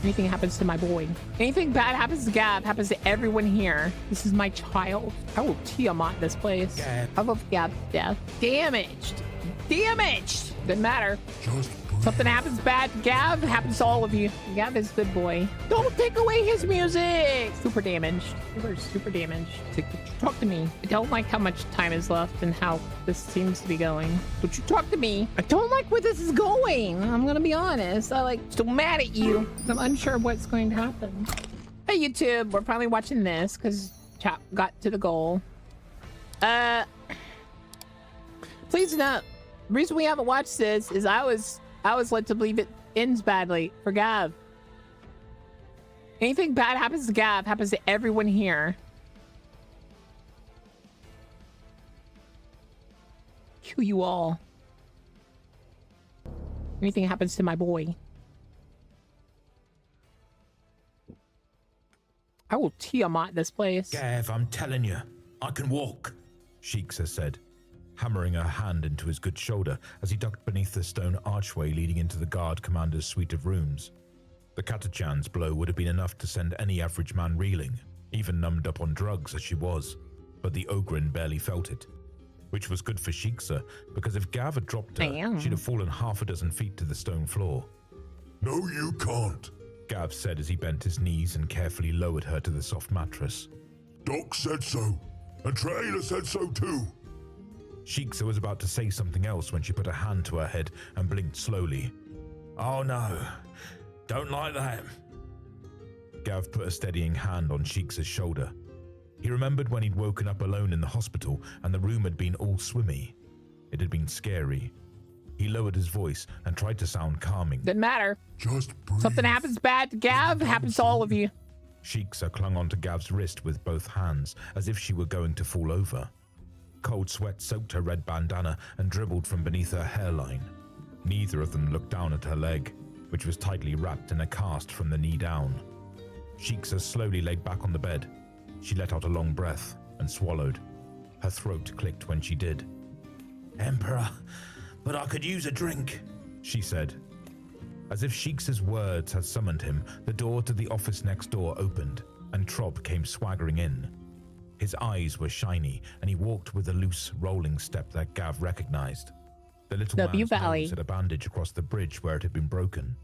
Anything happens to my boy. Anything bad happens to Gav happens to everyone here. This is my child. I will Tiamat this place. I love Gav's death. Damaged. Damaged. Doesn't matter. Something happens bad to Gav, happens to all of you. Gav is a good boy. Don't take away his music. Super damaged. Super damaged. Talk to me. I don't like how much time is left and how this seems to be going. Don't you talk to me. I don't like where this is going. I'm gonna be honest. I still mad at you. I'm unsure what's going to happen. Hey YouTube, we're finally watching this because Chap got to the goal. Please note, the reason we haven't watched this is I was led to believe it ends badly for Gav. Anything bad happens to Gav happens to everyone here. Kill you all. Anything happens to my boy. I will Tiamat this place. Gav, I'm telling you, I can walk, Shiksa said, hammering her hand into his good shoulder as he ducked beneath the stone archway leading into the guard commander's suite of rooms. The Katachan's blow would have been enough to send any average man reeling, even numbed up on drugs as she was, but the Ogrin barely felt it. Which was good for Shiksa, because if Gav had dropped her, she'd have fallen half a dozen feet to the stone floor. No, you can't, Gav said as he bent his knees and carefully lowered her to the soft mattress. Doc said so, and Trailer said so too. Shiksa was about to say something else when she put a hand to her head and blinked slowly. Oh no, don't like that. Gav put a steadying hand on Shiksa's shoulder. He remembered when he'd woken up alone in the hospital and the room had been all swimmy. It had been scary. He lowered his voice and tried to sound calming. Doesn't matter. Just breathe. Something happens bad to Gav happens to all of you. Shiksa clung onto Gav's wrist with both hands as if she were going to fall over. Cold sweat soaked her red bandana and dribbled from beneath her hairline. Neither of them looked down at her leg, which was tightly wrapped in a cast from the knee down. Shiksa slowly laid back on the bed. She let out a long breath and swallowed. Her throat clicked when she did. Emperor, but I could use a drink, she said. As if Shiksa's words had summoned him, the door to the office next door opened, and Trob came swaggering in. His eyes were shiny, and he walked with a loose, rolling step that Gav recognized. The little man's nose had a bandage across the bridge where it had been broken.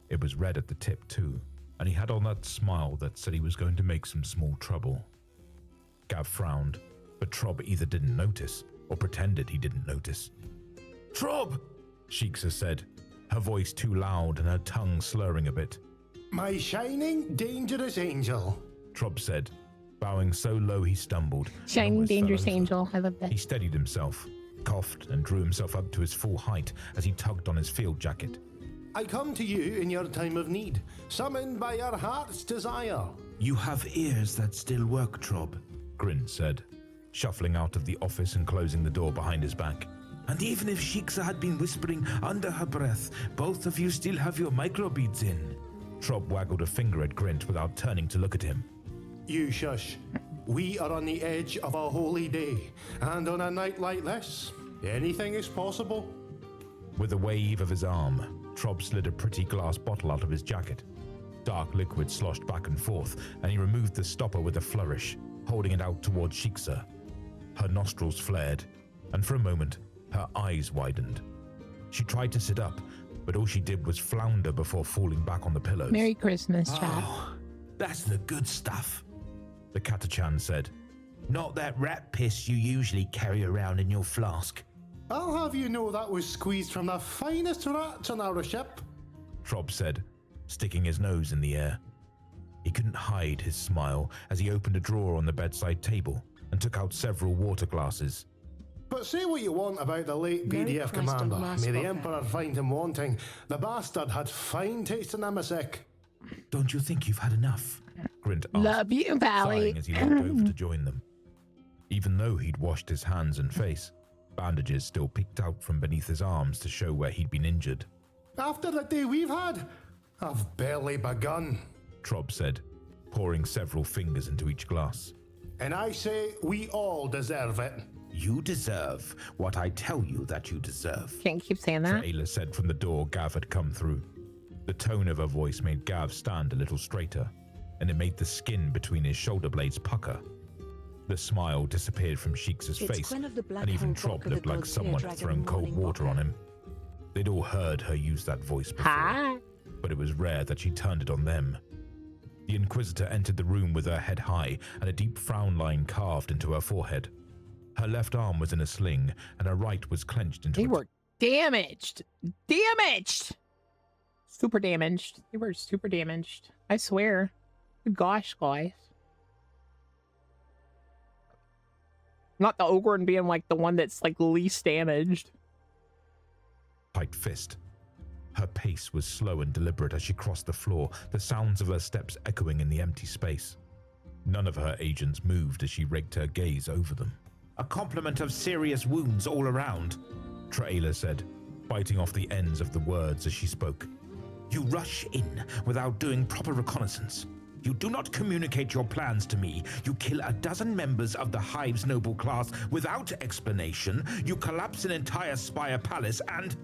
It was red at the tip too, and he had on that smile that said he was going to make some small trouble. Gav frowned, but Trob either didn't notice or pretended he didn't notice. Trob, Shiksa said, her voice too loud and her tongue slurring a bit. My shining, dangerous angel, Trob said, bowing so low he stumbled. Shining, dangerous angel. I love that. He steadied himself, coughed, and drew himself up to his full height as he tugged on his field jacket. I come to you in your time of need, summoned by your heart's desire. You have ears that still work, Trob, Grin said, shuffling out of the office and closing the door behind his back. And even if Shiksa had been whispering under her breath, both of you still have your microbeads in. Trob waggled a finger at Grint without turning to look at him. You shush. We are on the edge of a holy day, and on a night like this, anything is possible. With a wave of his arm, Trob slid a pretty glass bottle out of his jacket. Dark liquid sloshed back and forth, and he removed the stopper with a flourish, holding it out towards Shiksa. Her nostrils flared, and for a moment, her eyes widened. She tried to sit up, but all she did was flounder before falling back on the pillows. Merry Christmas, chat. Oh, that's the good stuff, the Katachan said. Not that rat piss you usually carry around in your flask. I'll have you know that was squeezed from the finest rats on our ship, Trob said, sticking his nose in the air. He couldn't hide his smile as he opened a drawer on the bedside table and took out several water glasses. But say what you want about the late BDF commander. May the Emperor find him wanting. The bastard had fine taste in Namasek. Don't you think you've had enough? Grint asked, love you, Valley. sighing as he looked over to join them. Even though he'd washed his hands and face, bandages still peeked out from beneath his arms to show where he'd been injured. After the day we've had, I've barely begun, Trob said, pouring several fingers into each glass. And I say we all deserve it. You deserve what I tell you that you deserve, Can't keep saying that. Ayla said from the door Gav had come through. The tone of her voice made Gav stand a little straighter, and it made the skin between his shoulder blades pucker. The smile disappeared from Sheik's face, and even Trop looked like someone had thrown cold water on him. They'd all heard her use that voice before, but it was rare that she turned it on them. The Inquisitor entered the room with her head high and a deep frown line carved into her forehead. Her left arm was in a sling, and her right was clenched into They were damaged. Damaged! Super damaged. They were super damaged. I swear. Good gosh, guys. Not the Ogren being like the one that's like least damaged. tight fist. Her pace was slow and deliberate as she crossed the floor, the sounds of her steps echoing in the empty space. None of her agents moved as she raked her gaze over them. "A complement of serious wounds all around," Traela said, biting off the ends of the words as she spoke. "You rush in without doing proper reconnaissance. You do not communicate your plans to me. You kill a dozen members of the Hive's noble class without explanation. You collapse an entire spire palace and..."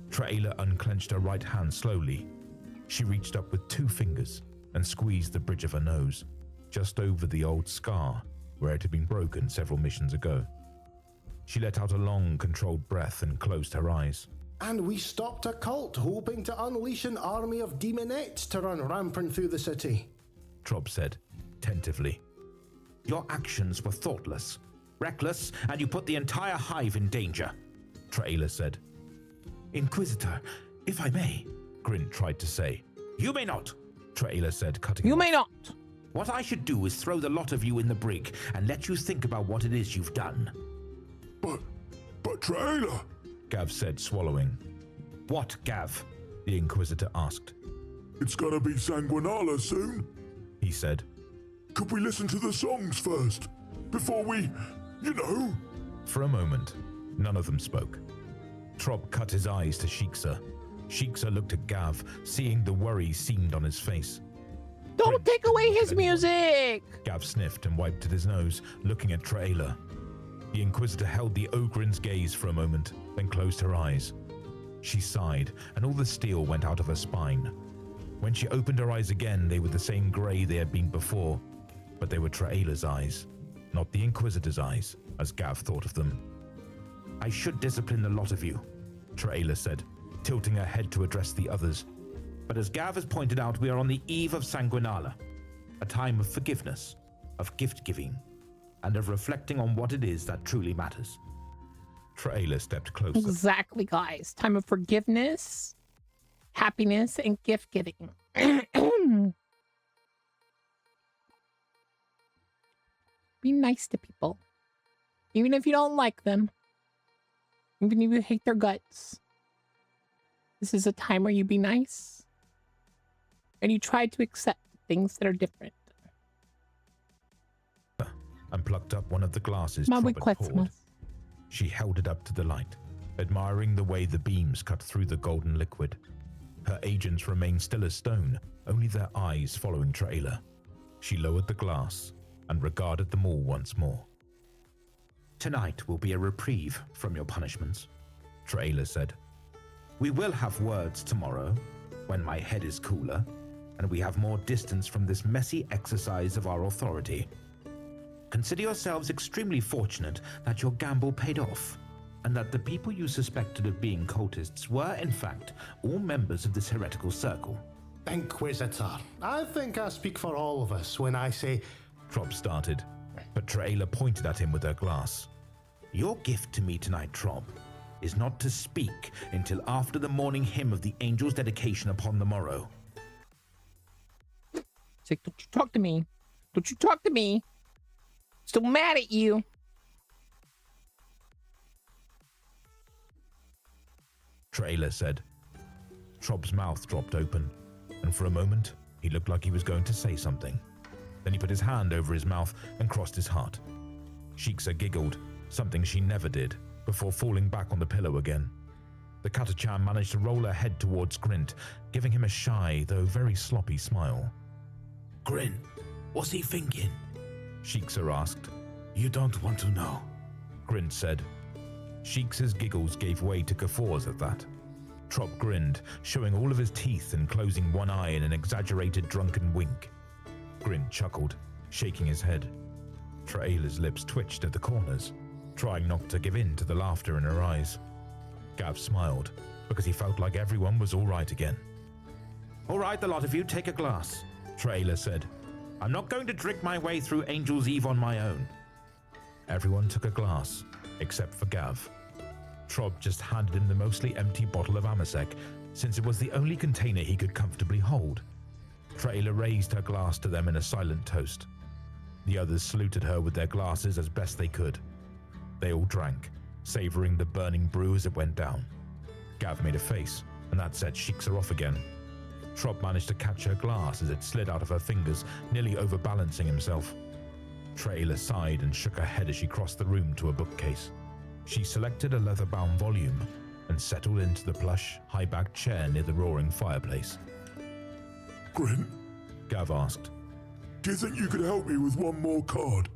Traela unclenched her right hand slowly. She reached up with 2 fingers and squeezed the bridge of her nose, just over the old scar where it had been broken several missions ago. She let out a long, controlled breath and closed her eyes. "And we stopped a cult hoping to unleash an army of demonettes to run rampant through the city," Trop said, tentatively. "Your actions were thoughtless, reckless, and you put the entire Hive in danger," Traela said. "Inquisitor, if I may," Grint tried to say. "You may not," Traela said, cutting You him may off. not. "What I should do is throw the lot of you in the brig and let you think about what it is you've done." But Traela, Gav said, swallowing. "What, Gav?" the Inquisitor asked. it's gonna be Sanguinala soon. He said. Could we listen to the songs first? Before we, you know? For a moment, none of them spoke. Trop cut his eyes to Sheiksa. Sheiksa looked at Gav, seeing the worry seamed on his face. Don't take away his music! Gav sniffed and wiped at his nose, looking at Traela. The Inquisitor held the Ogren's gaze for a moment, then closed her eyes. She sighed, and all the steel went out of her spine. When she opened her eyes again, they were the same grey they had been before, but they were Traela's eyes, not the Inquisitor's eyes, as Gav thought of them. "I should discipline the lot of you," Traela said, tilting her head to address the others. "But as Gav has pointed out, we are on the eve of Sanguinala, a time of forgiveness, of gift-giving, and of reflecting on what it is that truly matters." Traela stepped closer. Exactly, guys. Time of forgiveness, happiness, and gift giving. Be nice to people. Even if you don't like them. Even if you hate their guts. This is a time where you be nice. And you try to accept things that are different. And plucked up one of the glasses My Trop had request poured. was. She held it up to the light, admiring the way the beams cut through the golden liquid. Her agents remained still as stone, only their eyes following Traela. She lowered the glass and regarded them all once more. "Tonight will be a reprieve from your punishments," Traela said. "We will have words tomorrow, when my head is cooler, and we have more distance from this messy exercise of our authority. Consider yourselves extremely fortunate that your gamble paid off, and that the people you suspected of being cultists were, in fact, all members of this heretical circle." "Inquisitor, I think I speak for all of us when I say..." Trop started, but Traela pointed at him with her glass. "Your gift to me tonight, Trop, is not to speak until after the morning hymn of the angel's dedication upon the morrow." It's like, don't you talk to me. Don't you talk to me. Still mad at you. Traela said. Trop's mouth dropped open, and for a moment, he looked like he was going to say something. Then he put his hand over his mouth and crossed his heart. Sheiksa giggled, something she never did, before falling back on the pillow again. The Katachan managed to roll her head towards Grint, giving him a shy, though very sloppy smile. "Grint, what's he thinking?" Sheiksa asked. "You don't want to know." Grint said. Sheiksa's giggles gave way to guffaws at that. Trop grinned, showing all of his teeth and closing one eye in an exaggerated drunken wink. Grint chuckled, shaking his head. Traela's lips twitched at the corners, trying not to give in to the laughter in her eyes. Gav smiled, because he felt like everyone was all right again. "All right, the lot of you, take a glass," Traela said. "I'm not going to drink my way through Angel's Eve on my own." Everyone took a glass, except for Gav. Trob just handed him the mostly empty bottle of Amasec, since it was the only container he could comfortably hold. Traela raised her glass to them in a silent toast. The others saluted her with their glasses as best they could. They all drank, savoring the burning brew as it went down. Gav made a face, and that set Shiksa off again. Trop managed to catch her glass as it slid out of her fingers, nearly overbalancing himself. Traela sighed and shook her head as she crossed the room to a bookcase. She selected a leather-bound volume and settled into the plush, high-backed chair near the roaring fireplace. Grint, Gav asked. do you think you could help me with one more card?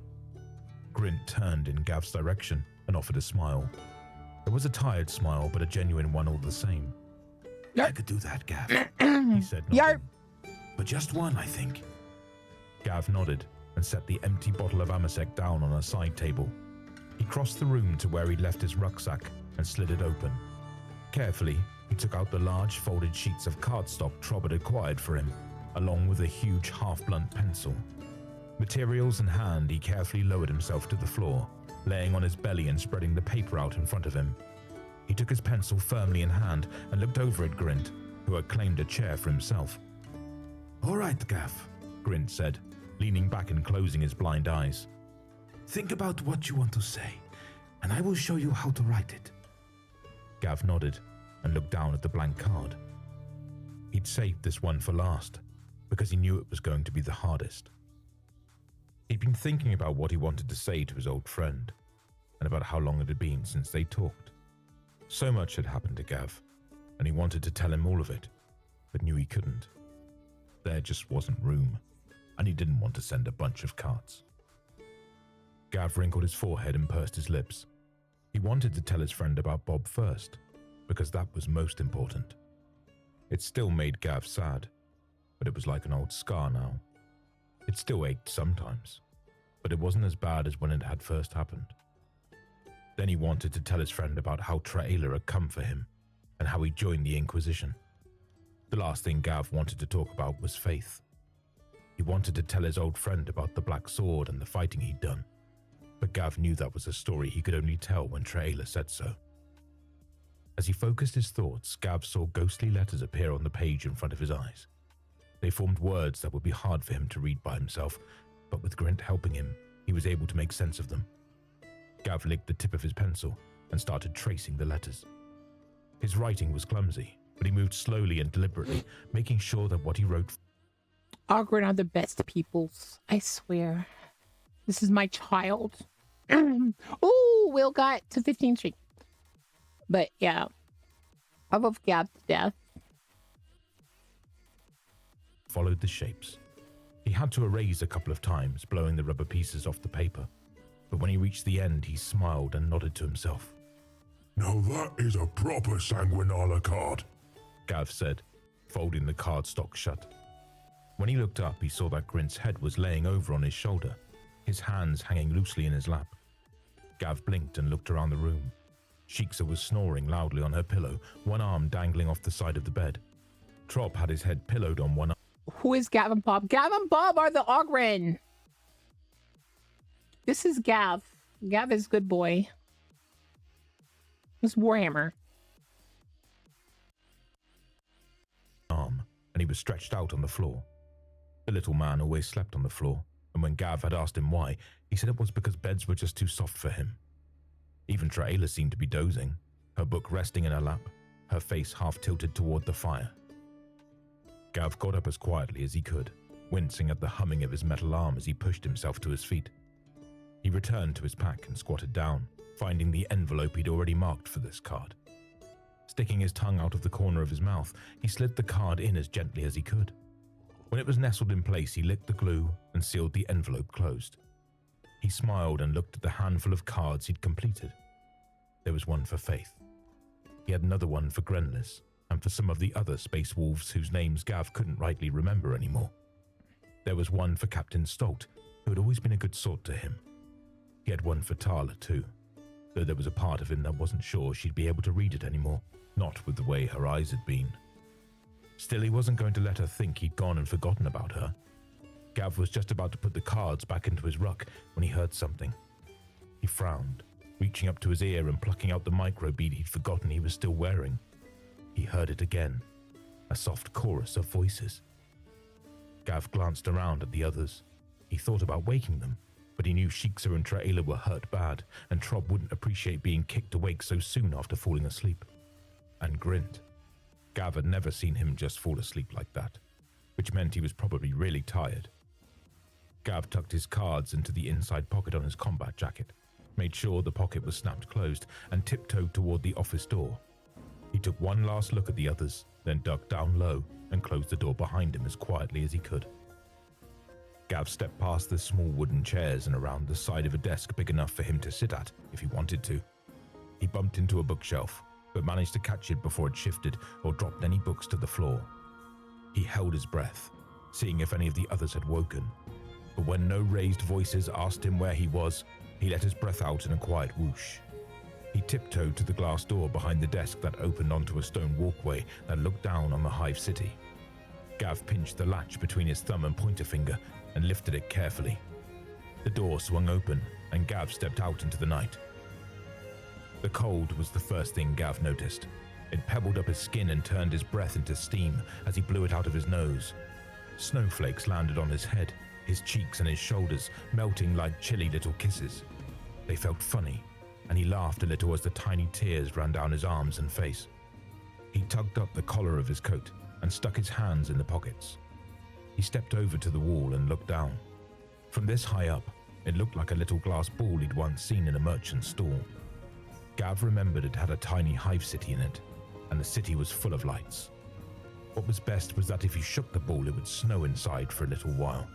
Grint turned in Gav's direction and offered a smile. It was a tired smile, but a genuine one all the same. I could do that, Gav. He said nodding. But just one, I think. Gav nodded and set the empty bottle of Amasec down on a side table. He crossed the room to where he'd left his rucksack and slid it open. Carefully, he took out the large folded sheets of cardstock Trob had acquired for him, along with a huge half-blunt pencil. Materials in hand, he carefully lowered himself to the floor, laying on his belly and spreading the paper out in front of him. He took his pencil firmly in hand and looked over at Grint, who had claimed a chair for himself. All right, Gav, Grint said, leaning back and closing his blind eyes. think about what you want to say, and I will show you how to write it. Gav nodded and looked down at the blank card. He'd saved this one for last, because he knew it was going to be the hardest. He'd been thinking about what he wanted to say to his old friend, and about how long it had been since they talked. So much had happened to Gav, and he wanted to tell him all of it, but knew he couldn't. There just wasn't room, and he didn't want to send a bunch of carts. Gav wrinkled his forehead and pursed his lips. He wanted to tell his friend about Bob first, because that was most important. It still made Gav sad, but it was like an old scar now. It still ached sometimes, but it wasn't as bad as when it had first happened. Then he wanted to tell his friend about how Traela had come for him, and how he joined the Inquisition. The last thing Gav wanted to talk about was faith. He wanted to tell his old friend about the Black Sword and the fighting he'd done, but Gav knew that was a story he could only tell when Traela said so. As he focused his thoughts, Gav saw ghostly letters appear on the page in front of his eyes. They formed words that would be hard for him to read by himself, but with Grint helping him, he was able to make sense of them. Gav licked the tip of his pencil and started tracing the letters. His writing was clumsy, but he moved slowly and deliberately, making sure that what he wrote... Ogren are the best peoples, I swear. This is my child. Ooh, Will got to 15th Street. But yeah, I love Gab to death. Followed the shapes. He had to erase a couple of times, blowing the rubber pieces off the paper. But when he reached the end, he smiled and nodded to himself. Now that is a proper Sanguinala card, Gav said, folding the cardstock shut. When he looked up, he saw that Grint's head was laying over on his shoulder, his hands hanging loosely in his lap. Gav blinked and looked around the room. Shiksa was snoring loudly on her pillow, one arm dangling off the side of the bed. Trop had his head pillowed on one arm. Who is Gav and Bob? Gav and Bob are the Ogren. This is Gav. Gav is good boy. This Warhammer. And he was stretched out on the floor. The little man always slept on the floor, and when Gav had asked him why, he said it was because beds were just too soft for him. Even Traela seemed to be dozing, her book resting in her lap, her face half tilted toward the fire. Gav got up as quietly as he could, wincing at the humming of his metal arm as he pushed himself to his feet. He returned to his pack and squatted down, finding the envelope he'd already marked for this card. Sticking his tongue out of the corner of his mouth, he slid the card in as gently as he could. When it was nestled in place, he licked the glue and sealed the envelope closed. He smiled and looked at the handful of cards he'd completed. There was one for Faith. He had another one for Grenlis, and for some of the other space wolves whose names Gav couldn't rightly remember anymore. There was one for Captain Stolt, who had always been a good sort to him. He had one for Tala too, though there was a part of him that wasn't sure she'd be able to read it anymore, not with the way her eyes had been. Still, he wasn't going to let her think he'd gone and forgotten about her. Gav was just about to put the cards back into his ruck when he heard something. He frowned, reaching up to his ear and plucking out the microbead he'd forgotten he was still wearing. He heard it again, a soft chorus of voices. Gav glanced around at the others. He thought about waking them, but he knew Shiksa and Traela were hurt bad, and Trob wouldn't appreciate being kicked awake so soon after falling asleep. And grinned. Gav had never seen him just fall asleep like that, which meant he was probably really tired. Gav tucked his cards into the inside pocket on his combat jacket, made sure the pocket was snapped closed, and tiptoed toward the office door. He took one last look at the others, then ducked down low and closed the door behind him as quietly as he could. Gav stepped past the small wooden chairs and around the side of a desk big enough for him to sit at if he wanted to. He bumped into a bookshelf, but managed to catch it before it shifted or dropped any books to the floor. He held his breath, seeing if any of the others had woken, but when no raised voices asked him where he was, he let his breath out in a quiet whoosh. He tiptoed to the glass door behind the desk that opened onto a stone walkway that looked down on the Hive City. Gav pinched the latch between his thumb and pointer finger and lifted it carefully. The door swung open, and Gav stepped out into the night. The cold was the first thing Gav noticed. It pebbled up his skin and turned his breath into steam as he blew it out of his nose. Snowflakes landed on his head, his cheeks and his shoulders, melting like chilly little kisses. They felt funny, and he laughed a little as the tiny tears ran down his arms and face. He tugged up the collar of his coat and stuck his hands in the pockets. He stepped over to the wall and looked down. From this high up, it looked like a little glass ball he'd once seen in a merchant's stall. Gav remembered it had a tiny hive city in it, and the city was full of lights. What was best was that if he shook the ball, it would snow inside for a little while.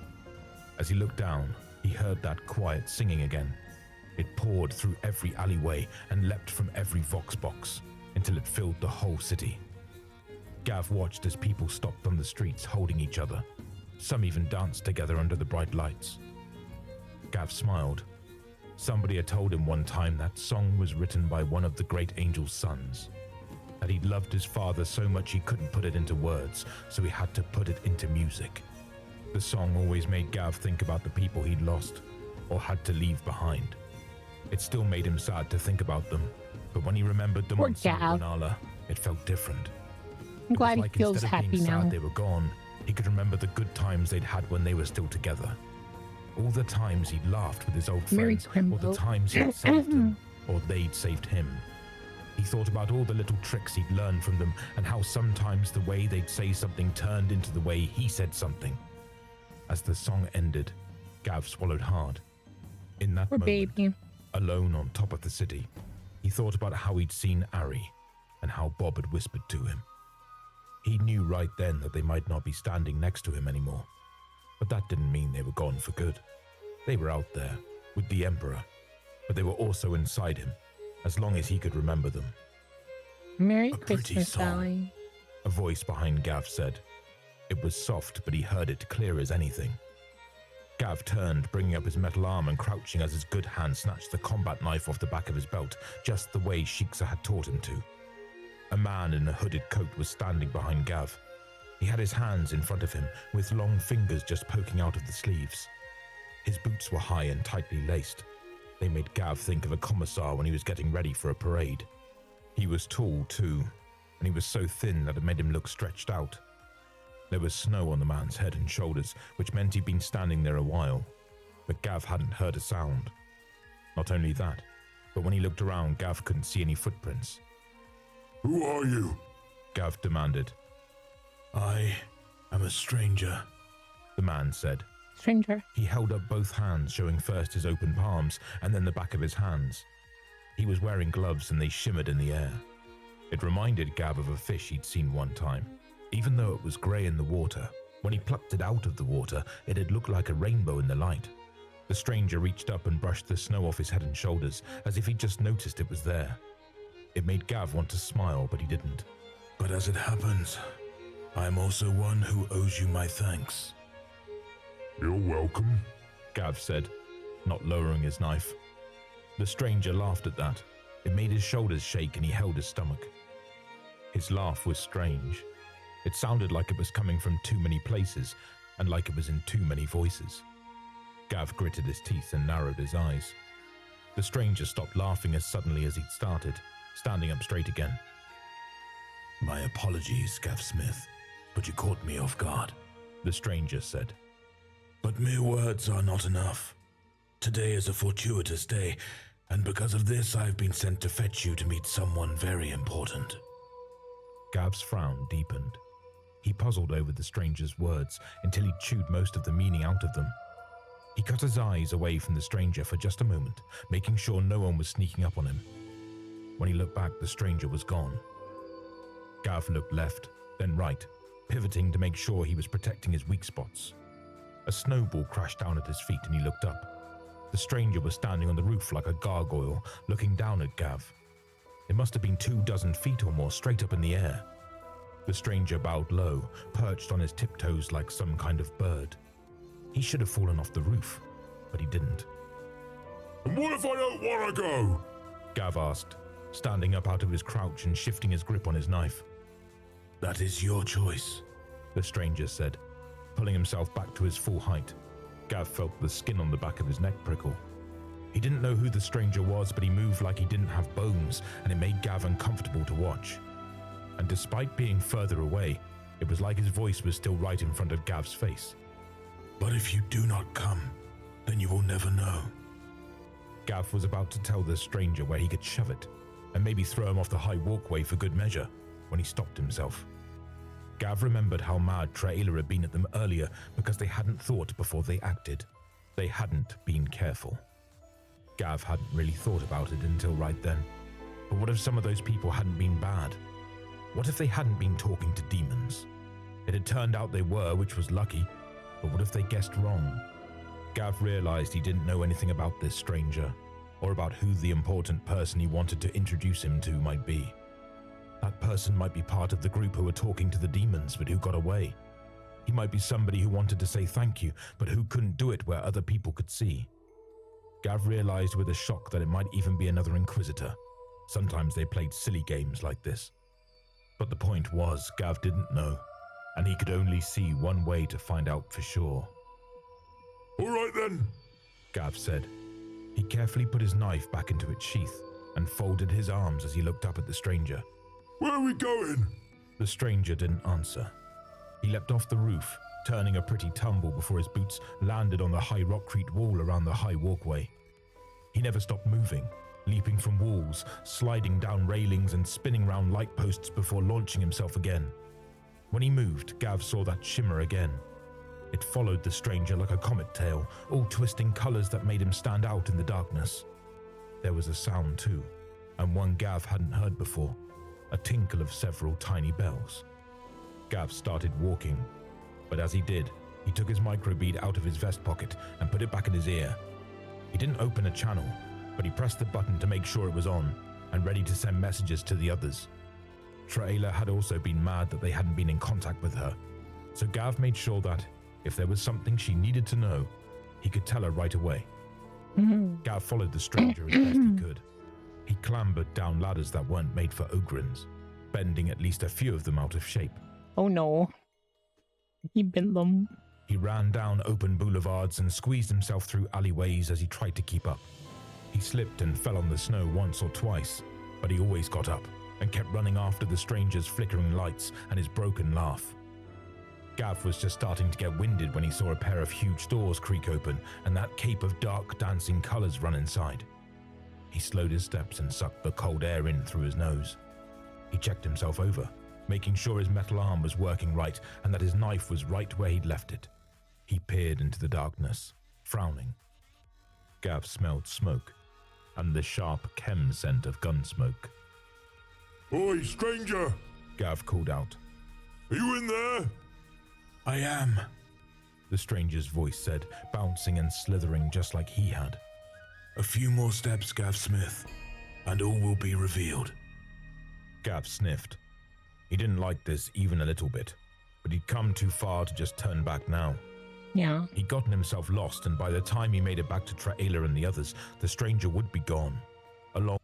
As he looked down, he heard that quiet singing again. It poured through every alleyway and leapt from every vox box until it filled the whole city. Gav watched as people stopped on the streets holding each other. Some even danced together under the bright lights. Gav smiled. Somebody had told him one time that song was written by one of the great angel's sons, that he'd loved his father so much he couldn't put it into words, so he had to put it into music. The song always made Gav think about the people he'd lost or had to leave behind. It still made him sad to think about them, but when he remembered them on Nala, it felt different. I'm glad he feels happy now. They were gone. He could remember the good times they'd had when they were still together. All the times he'd laughed with his old friends, or the times he'd saved them, or they'd saved him. He thought about all the little tricks he'd learned from them, and how sometimes the way they'd say something turned into the way he said something. As the song ended, Gav swallowed hard. In that moment, alone on top of the city, he thought about how he'd seen Ari, and how Bob had whispered to him. He knew right then that they might not be standing next to him anymore, but that didn't mean they were gone for good. They were out there, with the Emperor, but they were also inside him, as long as he could remember them. Merry Christmas, Sally. A voice behind Gav said. It was soft, but he heard it clear as anything. Gav turned, bringing up his metal arm and crouching as his good hand snatched the combat knife off the back of his belt, just the way Shiksa had taught him to. A man in a hooded coat was standing behind Gav. He had his hands in front of him, with long fingers just poking out of the sleeves. His boots were high and tightly laced. They made Gav think of a commissar when he was getting ready for a parade. He was tall, too, and he was so thin that it made him look stretched out. There was snow on the man's head and shoulders, which meant he'd been standing there a while, but Gav hadn't heard a sound. Not only that, but when he looked around, Gav couldn't see any footprints. Who are you? Gav demanded. I am a stranger, the man said. Stranger. He held up both hands, showing first his open palms and then the back of his hands. He was wearing gloves and they shimmered in the air. It reminded Gav of a fish he'd seen one time. Even though it was grey in the water, when he plucked it out of the water, it had looked like a rainbow in the light. The stranger reached up and brushed the snow off his head and shoulders, as if he'd just noticed it was there. It made Gav want to smile, but he didn't. But as it happens, I am also one who owes you my thanks. You're welcome. Gav said, not lowering his knife. The stranger laughed at that. It made his shoulders shake and he held his stomach. His laugh was strange. It sounded like it was coming from too many places and like it was in too many voices. Gav gritted his teeth and narrowed his eyes. The stranger stopped laughing as suddenly as he'd started, standing up straight again. My apologies, Gav Smith, but you caught me off guard, the stranger said. But mere words are not enough. Today is a fortuitous day, and because of this I have been sent to fetch you to meet someone very important. Gav's frown deepened. He puzzled over the stranger's words until he chewed most of the meaning out of them. He cut his eyes away from the stranger for just a moment, making sure no one was sneaking up on him. When he looked back, the stranger was gone. Gav looked left, then right, pivoting to make sure he was protecting his weak spots. A snowball crashed down at his feet and he looked up. The stranger was standing on the roof like a gargoyle, looking down at Gav. It must have been 24 feet or more straight up in the air. The stranger bowed low, perched on his tiptoes like some kind of bird. He should have fallen off the roof, but he didn't. And what if I don't want to go? Gav asked, standing up out of his crouch and shifting his grip on his knife. That is your choice, the stranger said, pulling himself back to his full height. Gav felt the skin on the back of his neck prickle. He didn't know who the stranger was, but he moved like he didn't have bones, and it made Gav uncomfortable to watch. And despite being further away, it was like his voice was still right in front of Gav's face. But if you do not come, then you will never know. Gav was about to tell the stranger where he could shove it, and maybe throw him off the high walkway for good measure, when he stopped himself. Gav remembered how mad Traila had been at them earlier because they hadn't thought before they acted. They hadn't been careful. Gav hadn't really thought about it until right then. But what if some of those people hadn't been bad? What if they hadn't been talking to demons? It had turned out they were, which was lucky, but what if they guessed wrong? Gav realized he didn't know anything about this stranger, or about who the important person he wanted to introduce him to might be. That person might be part of the group who were talking to the demons but who got away. He might be somebody who wanted to say thank you, but who couldn't do it where other people could see. Gav realized with a shock that it might even be another Inquisitor. Sometimes they played silly games like this. But the point was, Gav didn't know, and he could only see one way to find out for sure. All right then, Gav said. He carefully put his knife back into its sheath and folded his arms as he looked up at the stranger. Where are we going? The stranger didn't answer. He leapt off the roof, turning a pretty tumble before his boots landed on the high rockcrete wall around the high walkway. He never stopped moving, leaping from walls, sliding down railings and spinning round light posts before launching himself again. When he moved, Gav saw that shimmer again. It followed the stranger like a comet tail, all twisting colors that made him stand out in the darkness. There was a sound too, and one Gav hadn't heard before, a tinkle of several tiny bells. Gav started walking, but as he did, he took his microbead out of his vest pocket and put it back in his ear. He didn't open a channel, but he pressed the button to make sure it was on and ready to send messages to the others. Traila had also been mad that they hadn't been in contact with her, so Gav made sure that, if there was something she needed to know, he could tell her right away. Gav followed the stranger as best he could. He clambered down ladders that weren't made for Ogrins, bending at least a few of them out of shape. Oh no. He bent them. He ran down open boulevards and squeezed himself through alleyways as he tried to keep up. He slipped and fell on the snow once or twice, but he always got up and kept running after the stranger's flickering lights and his broken laugh. Gav was just starting to get winded when he saw a pair of huge doors creak open and that cape of dark dancing colors run inside. He slowed his steps and sucked the cold air in through his nose. He checked himself over, making sure his metal arm was working right and that his knife was right where he'd left it. He peered into the darkness, frowning. Gav smelled smoke and the sharp chem scent of gun smoke. Oi, stranger! Gav called out. Are you in there? I am, the stranger's voice said, bouncing and slithering just like he had. A few more steps, Gav Smith, and all will be revealed. Gav sniffed. He didn't like this even a little bit, but he'd come too far to just turn back now. Yeah. He'd gotten himself lost, and by the time he made it back to Traela and the others, the stranger would be gone. Along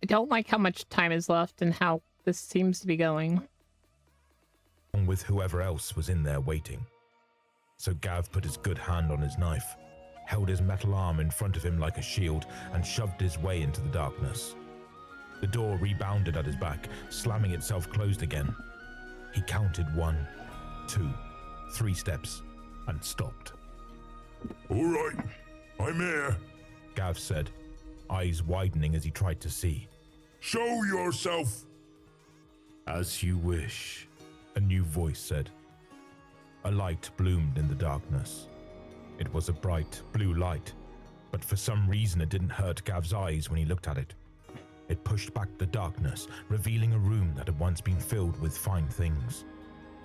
I don't like how much time is left and how this seems to be going. with whoever else was in there waiting. So Gav put his good hand on his knife, held his metal arm in front of him like a shield, and shoved his way into the darkness. The door rebounded at his back, slamming itself closed again. He counted 1, 2, 3 steps, and stopped. All right, I'm here. Gav said, eyes widening as he tried to see. Show yourself. As you wish, a new voice said. A light bloomed in the darkness. It was a bright blue light, but for some reason it didn't hurt Gav's eyes when he looked at it. It pushed back the darkness, revealing a room that had once been filled with fine things.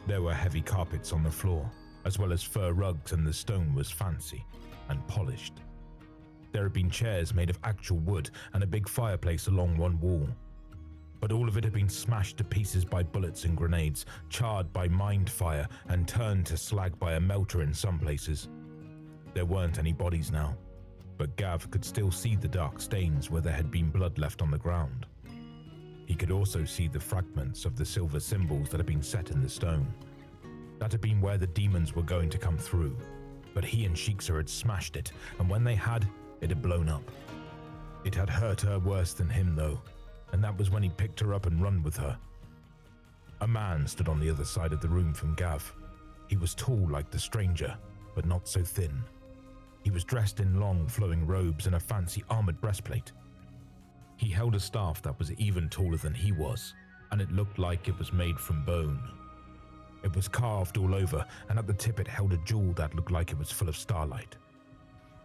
There were heavy carpets on the floor, as well as fur rugs, and the stone was fancy and polished. There had been chairs made of actual wood and a big fireplace along one wall. But all of it had been smashed to pieces by bullets and grenades, charred by mind fire, and turned to slag by a melter in some places. There weren't any bodies now, but Gav could still see the dark stains where there had been blood left on the ground. He could also see the fragments of the silver symbols that had been set in the stone. That had been where the demons were going to come through, but he and Shiksa had smashed it, and when they had, it had blown up. It had hurt her worse than him, though, and that was when he picked her up and run with her. A man stood on the other side of the room from Gav. He was tall like the stranger, but not so thin. He was dressed in long, flowing robes and a fancy armored breastplate. He held a staff that was even taller than he was, and it looked like it was made from bone. It was carved all over, and at the tip it held a jewel that looked like it was full of starlight.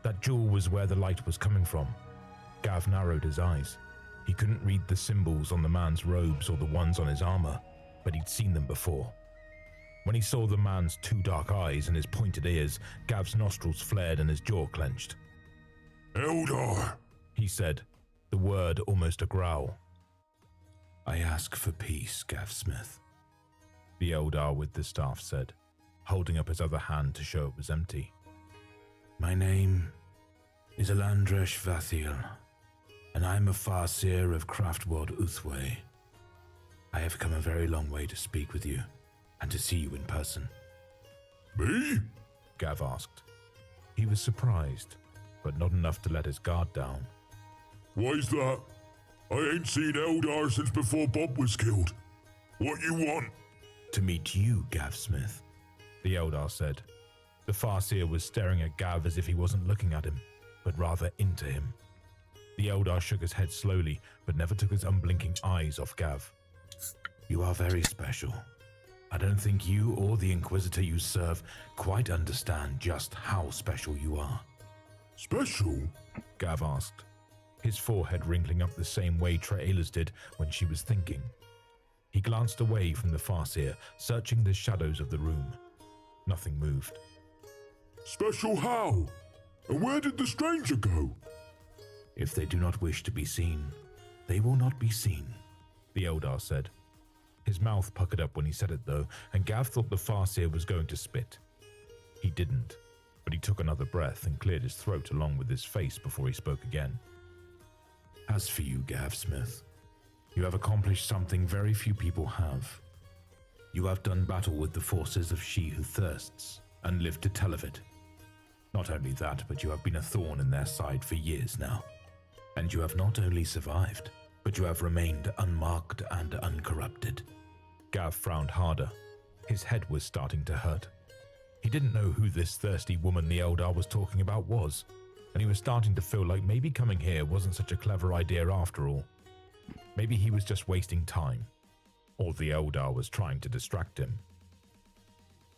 That jewel was where the light was coming from. Gav narrowed his eyes. He couldn't read the symbols on the man's robes or the ones on his armor, but he'd seen them before. When he saw the man's 2 dark eyes and his pointed ears, Gav's nostrils flared and his jaw clenched. Eldar, He said, the word almost a growl. I ask for peace, Gav Smith, the Eldar with the staff said, holding up his other hand to show it was empty. My name is Alandresh Vathiel, and I am a Farseer of Craftworld Uthway. I have come a very long way to speak with you, and to see you in person. me? Gav asked. He was surprised, but not enough to let his guard down. Why's that? I ain't seen Eldar since before Bob was killed. What you want? To meet you, Gav Smith, the Eldar said. The Farseer was staring at Gav as if he wasn't looking at him, but rather into him. The Eldar shook his head slowly, but never took his unblinking eyes off Gav. You are very special. I don't think you or the Inquisitor you serve quite understand just how special you are. Special? Gav asked, his forehead wrinkling up the same way Traela's did when she was thinking. He glanced away from the Farseer, searching the shadows of the room. Nothing moved. Special how? And where did the stranger go? If they do not wish to be seen, they will not be seen, the Eldar said. His mouth puckered up when he said it, though, and Gav thought the Farseer was going to spit. He didn't, but he took another breath and cleared his throat along with his face before he spoke again. As for you, Gav Smith, you have accomplished something very few people have. You have done battle with the forces of She Who Thirsts, and lived to tell of it. Not only that, but you have been a thorn in their side for years now. And you have not only survived, but you have remained unmarked and uncorrupted. Gav frowned harder. His head was starting to hurt. He didn't know who this thirsty woman the Eldar was talking about was, and he was starting to feel like maybe coming here wasn't such a clever idea after all. Maybe he was just wasting time, or the Eldar was trying to distract him.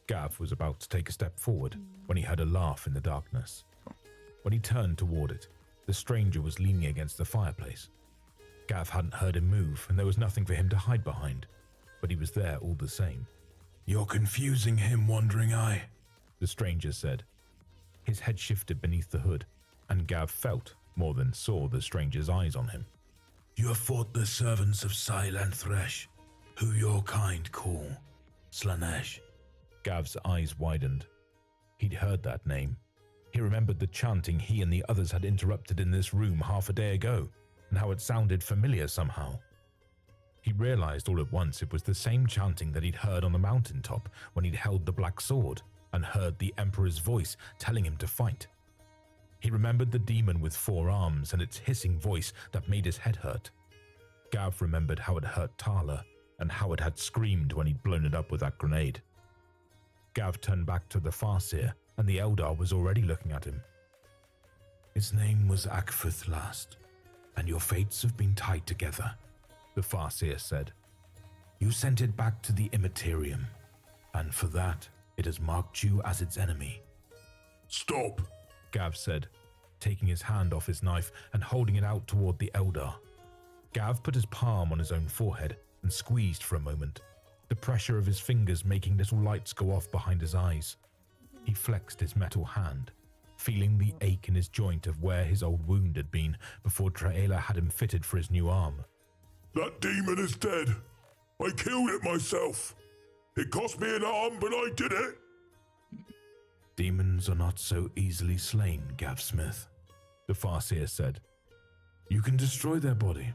Gav was about to take a step forward when he heard a laugh in the darkness. When he turned toward it, the stranger was leaning against the fireplace. Gav hadn't heard him move, and there was nothing for him to hide behind, but he was there all the same. You're confusing him, Wandering Eye, the stranger said. His head shifted beneath the hood, and Gav felt more than saw the stranger's eyes on him. You have fought the servants of Silent Thresh, who your kind call Slanesh. Gav's eyes widened. He'd heard that name. He remembered the chanting he and the others had interrupted in this room half a day ago, and how it sounded familiar somehow. He realized all at once it was the same chanting that he'd heard on the mountaintop when he'd held the black sword and heard the Emperor's voice telling him to fight. He remembered the demon with 4 arms and its hissing voice that made his head hurt. Gav remembered how it hurt Tala and how it had screamed when he'd blown it up with that grenade. Gav turned back to the Farseer, and the Eldar was already looking at him. Its name was Akfuth last, and your fates have been tied together, the Farseer said. You sent it back to the Immaterium, and for that, it has marked you as its enemy. Stop, Gav said, taking his hand off his knife and holding it out toward the Eldar. Gav put his palm on his own forehead and squeezed for a moment, the pressure of his fingers making little lights go off behind his eyes. He flexed his metal hand, feeling the ache in his joint of where his old wound had been before Traela had him fitted for his new arm. that demon is dead. I killed it myself. It cost me an arm, but I did it. Demons are not so easily slain, Gav Smith, the Farseer said. You can destroy their body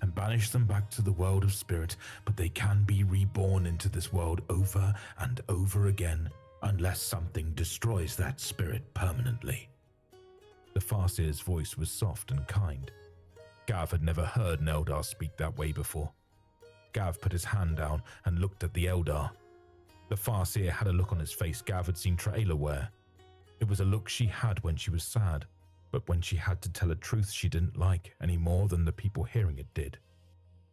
and banish them back to the world of spirit, but they can be reborn into this world over and over again unless something destroys that spirit permanently. The Farseer's voice was soft and kind. Gav had never heard an Eldar speak that way before. Gav put his hand down and looked at the Eldar. The Farseer had a look on his face Gav had seen Traela wear. It was a look she had when she was sad, but when she had to tell a truth she didn't like any more than the people hearing it did.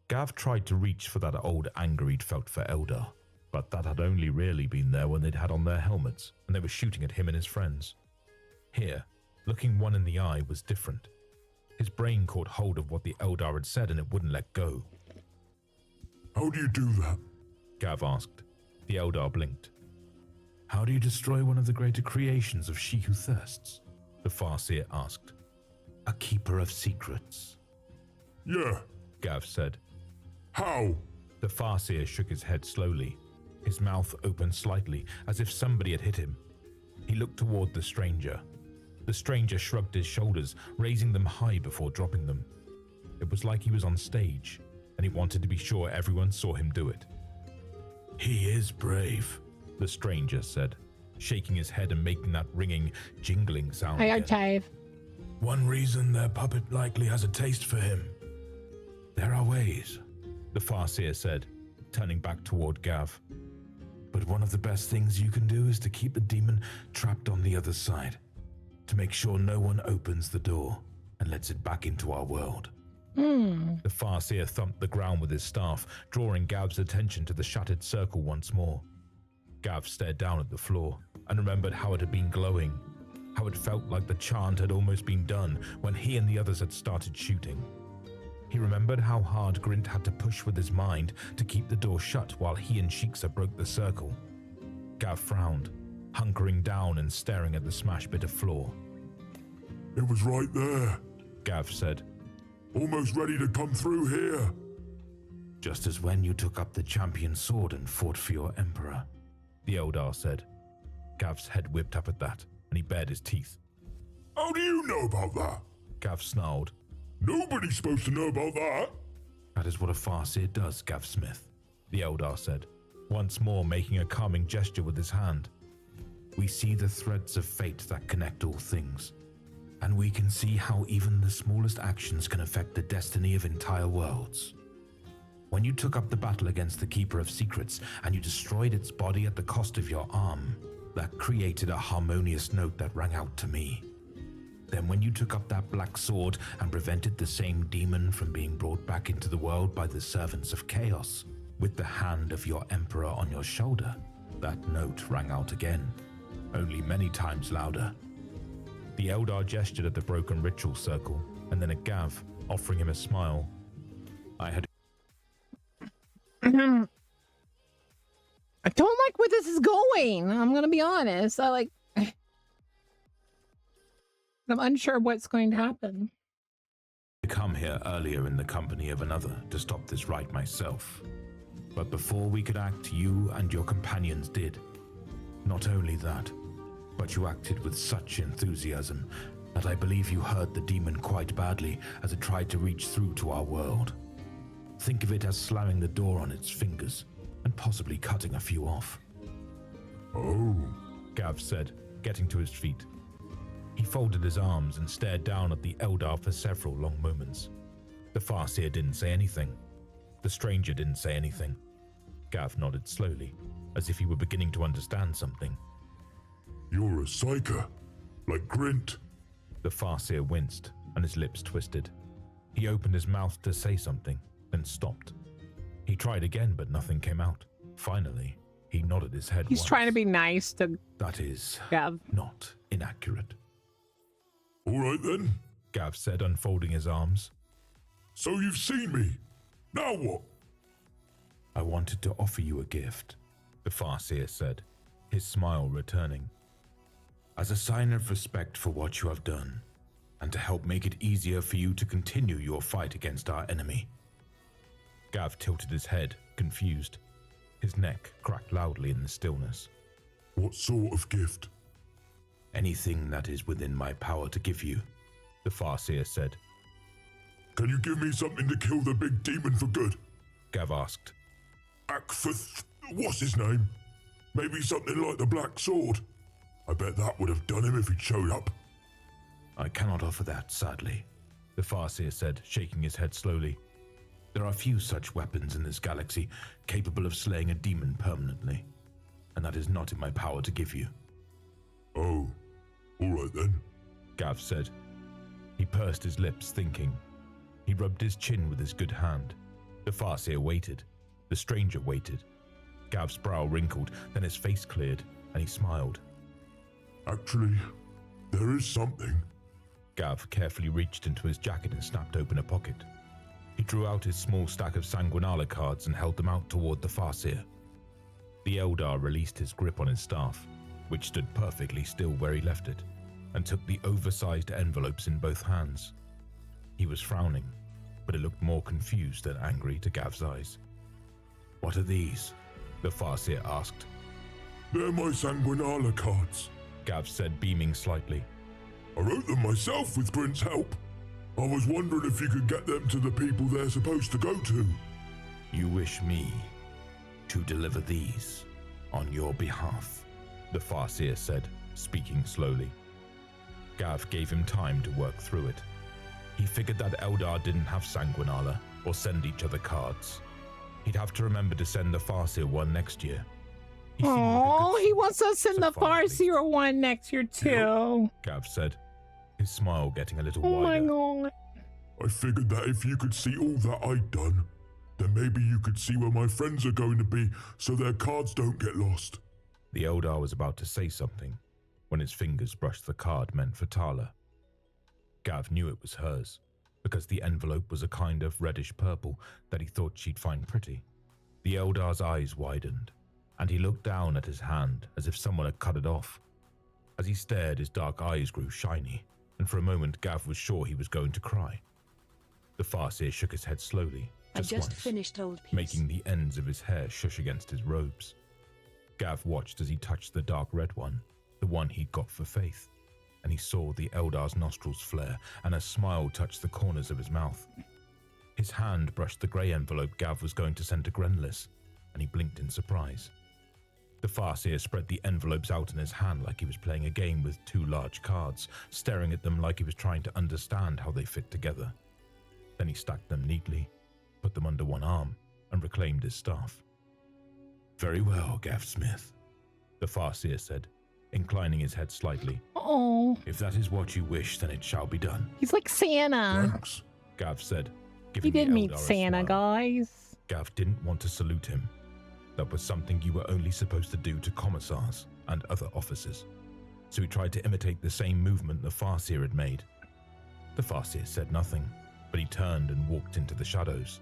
Gav tried to reach for that old anger he'd felt for Eldar, but that had only really been there when they'd had on their helmets and they were shooting at him and his friends. Here, looking one in the eye was different. His brain caught hold of what the Eldar had said and it wouldn't let go. How do you do that? Gav asked. The Eldar blinked. How do you destroy one of the greater creations of She Who Thirsts? The Farseer asked. A keeper of secrets. Yeah. Gav said. How? The Farseer shook his head slowly. His mouth opened slightly, as if somebody had hit him. He looked toward the stranger. The stranger shrugged his shoulders, raising them high before dropping them. It was like he was on stage, and he wanted to be sure everyone saw him do it. He is brave, the stranger said, shaking his head and making that ringing, jingling sound. Hi, again. Archive. One reason their puppet likely has a taste for him. There are ways, the Farseer said, turning back toward Gav. But one of the best things you can do is to keep the demon trapped on the other side, to make sure no one opens the door and lets it back into our world. The Farseer thumped the ground with his staff, drawing Gav's attention to the shattered circle once more. Gav stared down at the floor and remembered how it had been glowing, how it felt like the chant had almost been done when he and the others had started shooting. He remembered how hard Grint had to push with his mind to keep the door shut while he and Shiksa broke the circle. Gav frowned, hunkering down and staring at the smashed bit of floor. It was right there. Gav said. Almost ready to come through here. Just as when you took up the champion sword and fought for your emperor, the Eldar said. Gav's head whipped up at that, and he bared his teeth. How do you know about that? Gav snarled. Nobody's supposed to know about that. That is what a Farseer does, Gav Smith, the Eldar said, once more making a calming gesture with his hand. We see the threads of fate that connect all things, and we can see how even the smallest actions can affect the destiny of entire worlds. When you took up the battle against the Keeper of Secrets and you destroyed its body at the cost of your arm, that created a harmonious note that rang out to me. Then when you took up that black sword and prevented the same demon from being brought back into the world by the servants of chaos, with the hand of your emperor on your shoulder, that note rang out again, only many times louder. The Eldar gestured at the broken ritual circle, and then at Gav, offering him a smile. I don't like where this is going. I'm gonna be honest. I'm unsure what's going to happen. come here earlier in the company of another to stop this rite myself. But before we could act, you and your companions did. Not only that, but you acted with such enthusiasm that I believe you hurt the demon quite badly as it tried to reach through to our world. Think of it as slamming the door on its fingers and possibly cutting a few off. Oh, Gav said, getting to his feet. He folded his arms and stared down at the Eldar for several long moments. The Farseer didn't say anything. The stranger didn't say anything. Gav nodded slowly, as if he were beginning to understand something. you're a psyker, like Grint. The Farseer winced, and his lips twisted. He opened his mouth to say something, then stopped. He tried again, but nothing came out. Finally, he nodded his head He's once. trying to be nice to That is Gav. not inaccurate. All right then. Gav said, unfolding his arms. So you've seen me. Now what? I wanted to offer you a gift. The Farseer said, his smile returning. As a sign of respect for what you have done, and to help make it easier for you to continue your fight against our enemy. Gav tilted his head, confused. His neck cracked loudly in the stillness. What sort of gift? Anything that is within my power to give you. The Farseer said. Can you give me something to kill the big demon for good? Gav asked. What's his name? Maybe something like the Black Sword. I bet that would have done him if he'd showed up. I cannot offer that, sadly. The Farseer said, shaking his head slowly. There are few such weapons in this galaxy capable of slaying a demon permanently, and that is not in my power to give you. Oh, all right then. Gav said. He pursed his lips, thinking. He rubbed his chin with his good hand. The Farseer waited. The stranger waited. Gav's brow wrinkled, then his face cleared, and he smiled. Actually, there is something. Gav carefully reached into his jacket and snapped open a pocket. He drew out his small stack of Sanguinala cards and held them out toward the Farseer. The Eldar released his grip on his staff, which stood perfectly still where he left it, and took the oversized envelopes in both hands. He was frowning, but it looked more confused than angry to Gav's eyes. What are these? The Farseer asked. They're my Sanguinala cards. Gav said, beaming slightly. I wrote them myself with Grint's help. I was wondering if you could get them to the people they're supposed to go to. You wish me to deliver these on your behalf? The Farseer said, speaking slowly. Gav gave him time to work through it. He figured that Eldar didn't have Sanguinala or send each other cards. He'd have to remember to send the Farseer one next year. He seemed like a Oh, good he sort, wants us in so the far at least. Farseer one next year too. Gav said, his smile getting a little Oh my wider. god. I figured that if you could see all that I'd done, then maybe you could see where my friends are going to be so their cards don't get lost. The Eldar was about to say something when his fingers brushed the card meant for Tala. Gav knew it was hers, because the envelope was a kind of reddish purple that he thought she'd find pretty. The Eldar's eyes widened, and he looked down at his hand as if someone had cut it off. As he stared, his dark eyes grew shiny, and for a moment Gav was sure he was going to cry. The Farseer shook his head slowly, I just just once, finished Old Peace. making the ends of his hair shush against his robes. Gav watched as he touched the dark red one, the one he'd got for Faith, and he saw the Eldar's nostrils flare and a smile touch the corners of his mouth. His hand brushed the grey envelope Gav was going to send to Grenlis, and he blinked in surprise. The Farseer spread the envelopes out in his hand like he was playing a game with two large cards, staring at them like he was trying to understand how they fit together. Then he stacked them neatly, put them under one arm, and reclaimed his staff. Very well, Gav Smith. The Farseer said, inclining his head slightly. Oh, If that is what you wish, then it shall be done. he's like Santa. Thanks. Gav said, He giving did the meet Eldar a Santa, smile. guys. Gav didn't want to salute him. That was something you were only supposed to do to commissars and other officers. So he tried to imitate the same movement the Farseer had made. The Farseer said nothing, but he turned and walked into the shadows.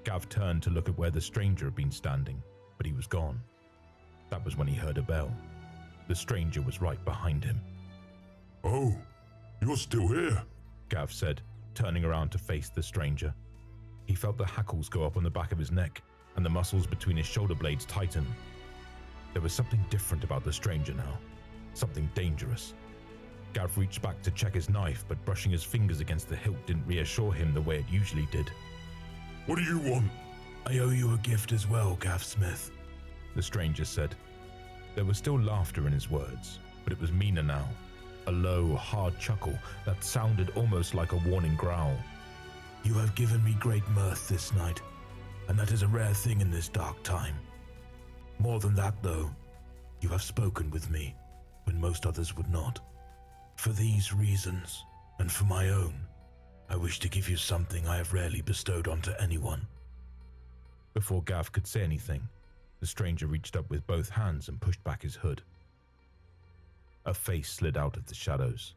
Gav turned to look at where the stranger had been standing, but he was gone. That was when he heard a bell. The stranger was right behind him. Oh, you're still here. Gav said, turning around to face the stranger. He felt the hackles go up on the back of his neck and the muscles between his shoulder blades tighten. There was something different about the stranger now, something dangerous. Gav reached back to check his knife, but brushing his fingers against the hilt didn't reassure him the way it usually did. What do you want? I owe you a gift as well, Gav Smith, the stranger said. There was still laughter in his words, but it was meaner now. A low, hard chuckle that sounded almost like a warning growl. You have given me great mirth this night, and that is a rare thing in this dark time. More than that, though, you have spoken with me when most others would not. For these reasons, and for my own, I wish to give you something I have rarely bestowed onto anyone. Before Gav could say anything, the stranger reached up with both hands and pushed back his hood. A face slid out of the shadows.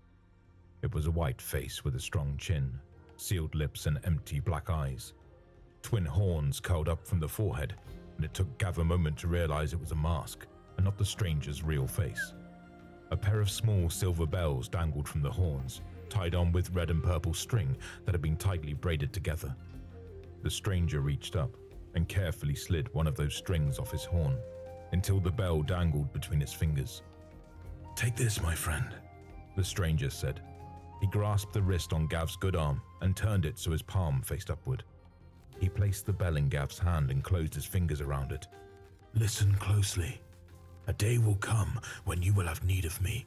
It was a white face with a strong chin, sealed lips and empty black eyes. Twin horns curled up from the forehead, and it took Gav a moment to realize it was a mask and not the stranger's real face. A pair of small silver bells dangled from the horns, tied on with red and purple string that had been tightly braided together. The stranger reached up and carefully slid one of those strings off his horn until the bell dangled between his fingers. Take this, my friend, the stranger said. He grasped the wrist on Gav's good arm and turned it so his palm faced upward. He placed the bell in Gav's hand and closed his fingers around it. Listen closely. A day will come when you will have need of me.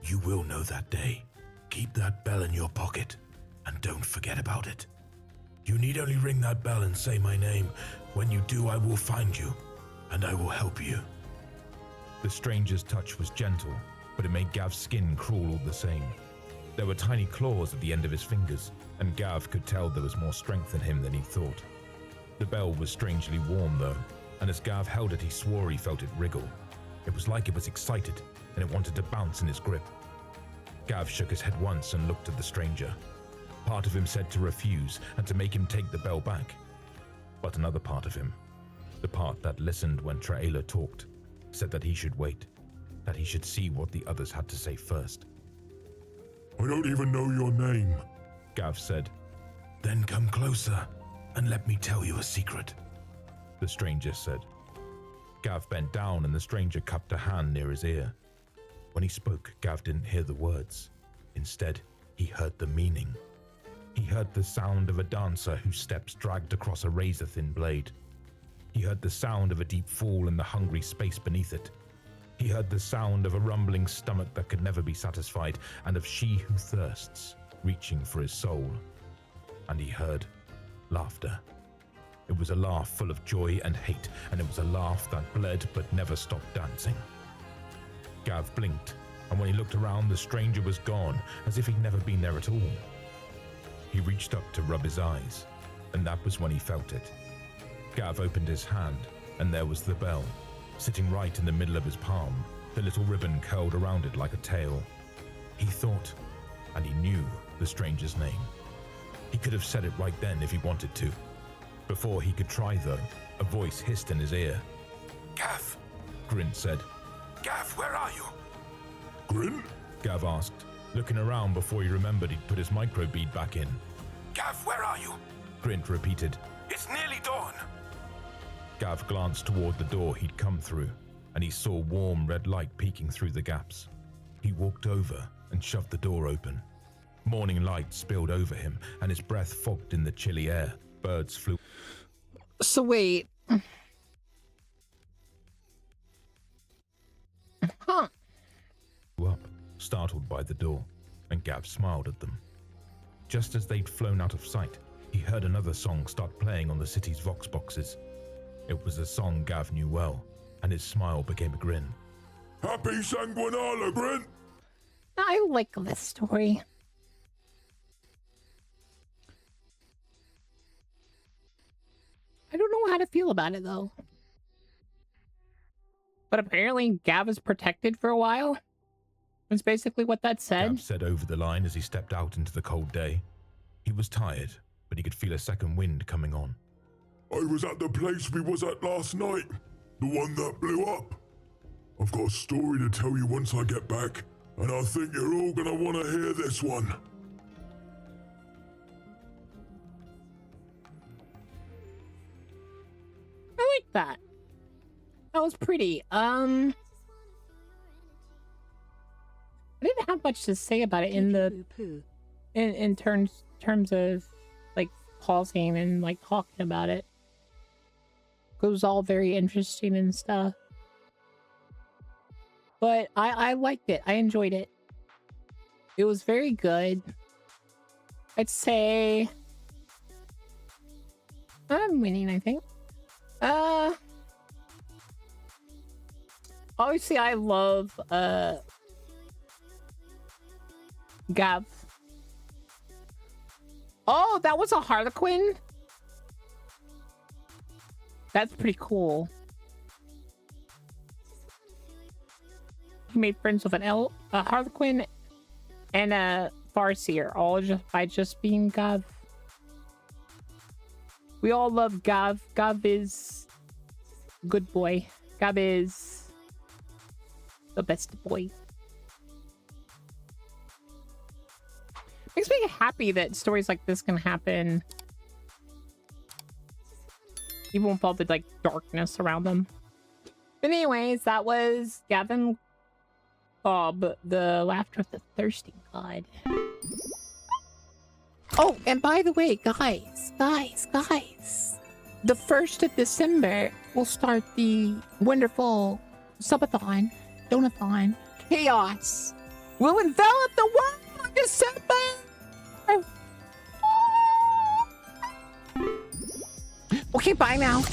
You will know that day. Keep that bell in your pocket and don't forget about it. You need only ring that bell and say my name. When you do, I will find you and I will help you. The stranger's touch was gentle, but it made Gav's skin crawl all the same. There were tiny claws at the end of his fingers, and Gav could tell there was more strength in him than he thought. The bell was strangely warm though, and as Gav held it he swore he felt it wriggle. It was like it was excited, and it wanted to bounce in his grip. Gav shook his head once and looked at the stranger. Part of him said to refuse and to make him take the bell back. But another part of him, the part that listened when Traela talked, said that he should wait, that he should see what the others had to say first. I don't even know your name, Gav said. Then come closer and let me tell you a secret, the stranger said. Gav bent down and the stranger cupped a hand near his ear. When he spoke, Gav didn't hear the words. Instead, he heard the meaning. He heard the sound of a dancer whose steps dragged across a razor-thin blade. He heard the sound of a deep fall in the hungry space beneath it. He heard the sound of a rumbling stomach that could never be satisfied, and of she who thirsts, reaching for his soul. And he heard laughter. It was a laugh full of joy and hate, and it was a laugh that bled but never stopped dancing. Gav blinked, and when he looked around, the stranger was gone, as if he'd never been there at all. He reached up to rub his eyes, and that was when he felt it. Gav opened his hand, and there was the bell, sitting right in the middle of his palm, the little ribbon curled around it like a tail. He thought, and he knew, the stranger's name. He could have said it right then if he wanted to. Before he could try, though, a voice hissed in his ear. Gav, Grint said. Gav, where are you? Grint? Gav asked, looking around before he remembered he'd put his microbead back in. Gav, where are you? Grint repeated. It's nearly dawn. Gav glanced toward the door he'd come through, and he saw warm red light peeking through the gaps. He walked over and shoved the door open. Morning light spilled over him, and his breath fogged in the chilly air. Birds flew. So wait. Huh. Up, startled by the door, and Gav smiled at them. Just as they'd flown out of sight, he heard another song start playing on the city's vox boxes. It was a song Gav knew well, and his smile became a grin. Happy Sanguinala, Grint! I like this story. I don't know how to feel about it, though. But apparently Gav is protected for a while. That's basically what that said. Gav said over the line as he stepped out into the cold day. He was tired, but he could feel a second wind coming on. I was at the place we was at last night, the one that blew up. I've got a story to tell you once I get back, and I think you're all gonna want to hear this one. That was pretty. I didn't have much to say about it in the in terms of like pausing and like talking about it. It was all very interesting and stuff. But I liked it. I enjoyed it. It was very good. I'd say I'm winning, I think. Obviously I love GAV. Oh, that was a Harlequin? That's pretty cool. He made friends with a Harlequin and a Farseer, all just by just being GAV. We all love GAV. GAV is good boy. GAV is the best boy. Makes me happy that stories like this can happen, even with all the like darkness around them. But anyways, that was Gavin Bob, the laughter of the thirsty god. Oh, and by the way, guys, the 1st of December we'll start the wonderful subathon, donathon, chaos will envelop the world in December. Okay, bye now.